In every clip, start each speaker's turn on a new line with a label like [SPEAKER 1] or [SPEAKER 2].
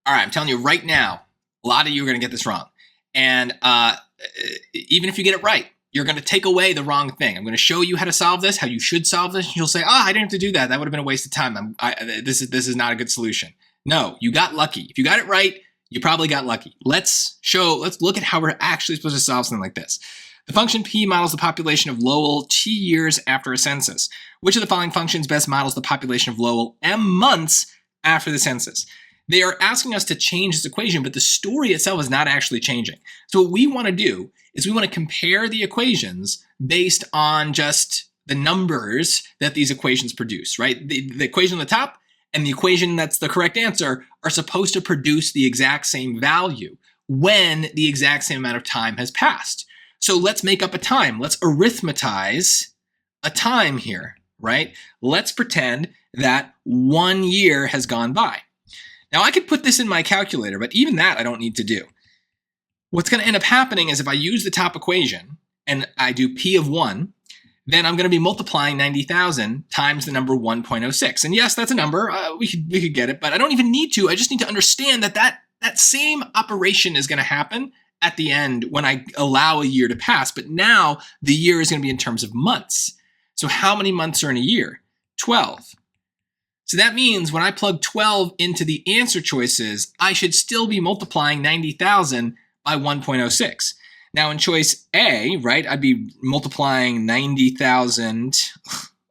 [SPEAKER 1] All right, I'm telling you right now, a lot of you are going to get this wrong. And even if you get it right, you're going to take away the wrong thing. I'm going to show you how to solve this, how you should solve this. And you'll say, I didn't have to do that. That would have been a waste of time. This is not a good solution. No, you got lucky. If you got it right, you probably got lucky. Let's look at how we're actually supposed to solve something like this. The function P models the population of Lowell T years after a census. Which of the following functions best models the population of Lowell M months after the census? They are asking us to change this equation, but the story itself is not actually changing. So what we want to do is we want to compare the equations based on just the numbers that these equations produce, right? The equation on the top and the equation that's the correct answer are supposed to produce the exact same value when the exact same amount of time has passed. So let's make up a time. Let's arithmetize a time here, right? Let's pretend that 1 year has gone by. Now I could put this in my calculator, but even that I don't need to do. What's going to end up happening is if I use the top equation and I do P of 1, then I'm going to be multiplying 90,000 times the number 1.06. And yes, that's a number. We could get it, but I don't even need to. I just need to understand that same operation is going to happen at the end when I allow a year to pass. But now the year is going to be in terms of months. So how many months are in a year? 12. So that means when I plug 12 into the answer choices, I should still be multiplying 90,000 by 1.06. Now in choice A, right, I'd be multiplying 90,000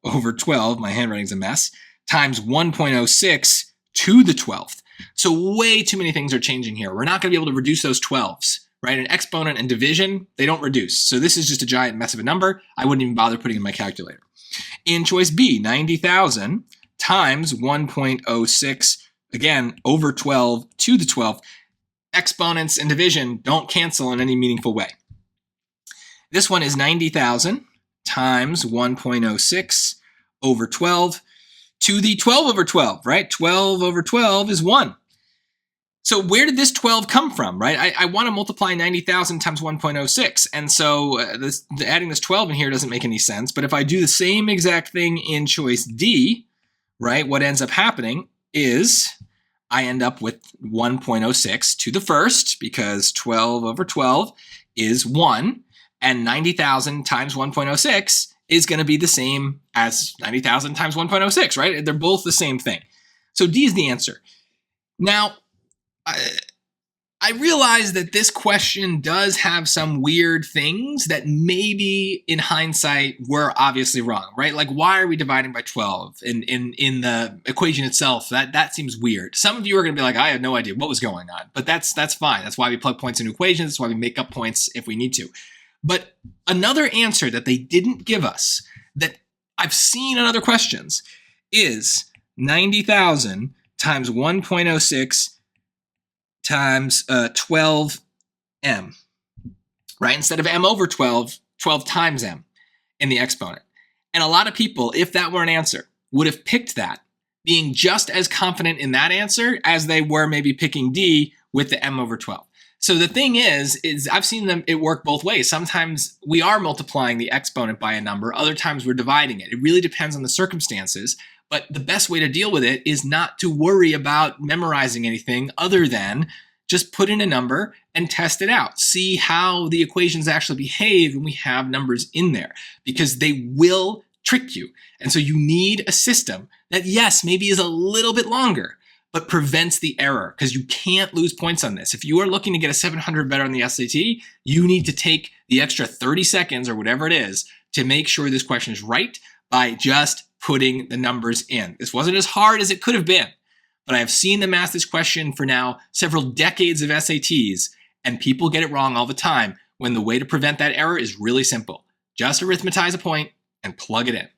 [SPEAKER 1] over 12, my handwriting's a mess, times 1.06 to the 12th. So way too many things are changing here. We're not going to be able to reduce those 12s, right? An exponent and division, they don't reduce. So this is just a giant mess of a number. I wouldn't even bother putting in my calculator. In choice B, 90,000 times 1.06, again, over 12 to the 12th. Exponents and division don't cancel in any meaningful way. This one is 90,000 times 1.06 over 12 to the 12 over 12, right? 12 over 12 is 1. So where did this 12 come from, right? I want to multiply 90,000 times 1.06. And so adding this 12 in here doesn't make any sense. But if I do the same exact thing in choice D, right, what ends up happening is I end up with 1.06 to the first because 12 over 12 is 1. And 90,000 times 1.06 is going to be the same as 90,000 times 1.06, right? They're both the same thing. So D is the answer. Now, I realize that this question does have some weird things that maybe in hindsight were obviously wrong, right? Like why are we dividing by 12 in the equation itself? That seems weird. Some of you are going to be like, I had no idea what was going on, but that's fine. That's why we plug points into equations. That's why we make up points if we need to. But another answer that they didn't give us that I've seen in other questions is 90,000 times 1.06 times 12m, right? Instead of m over 12, 12 times m in the exponent. And a lot of people, if that were an answer, would have picked that, being just as confident in that answer as they were maybe picking D with the m over 12. So the thing is I've seen it work both ways. Sometimes we are multiplying the exponent by a number, other times we're dividing it. It really depends on the circumstances. But the best way to deal with it is not to worry about memorizing anything other than just put in a number and test it out. See how the equations actually behave when we have numbers in there, because they will trick you. And so you need a system that, yes, maybe is a little bit longer, but prevents the error, because you can't lose points on this. If you are looking to get a 700 better on the SAT, you need to take the extra 30 seconds or whatever it is to make sure this question is right by just putting the numbers in. This wasn't as hard as it could have been, but I have seen them ask this question for now several decades of SATs, and people get it wrong all the time when the way to prevent that error is really simple. Just arithmetize a point and plug it in.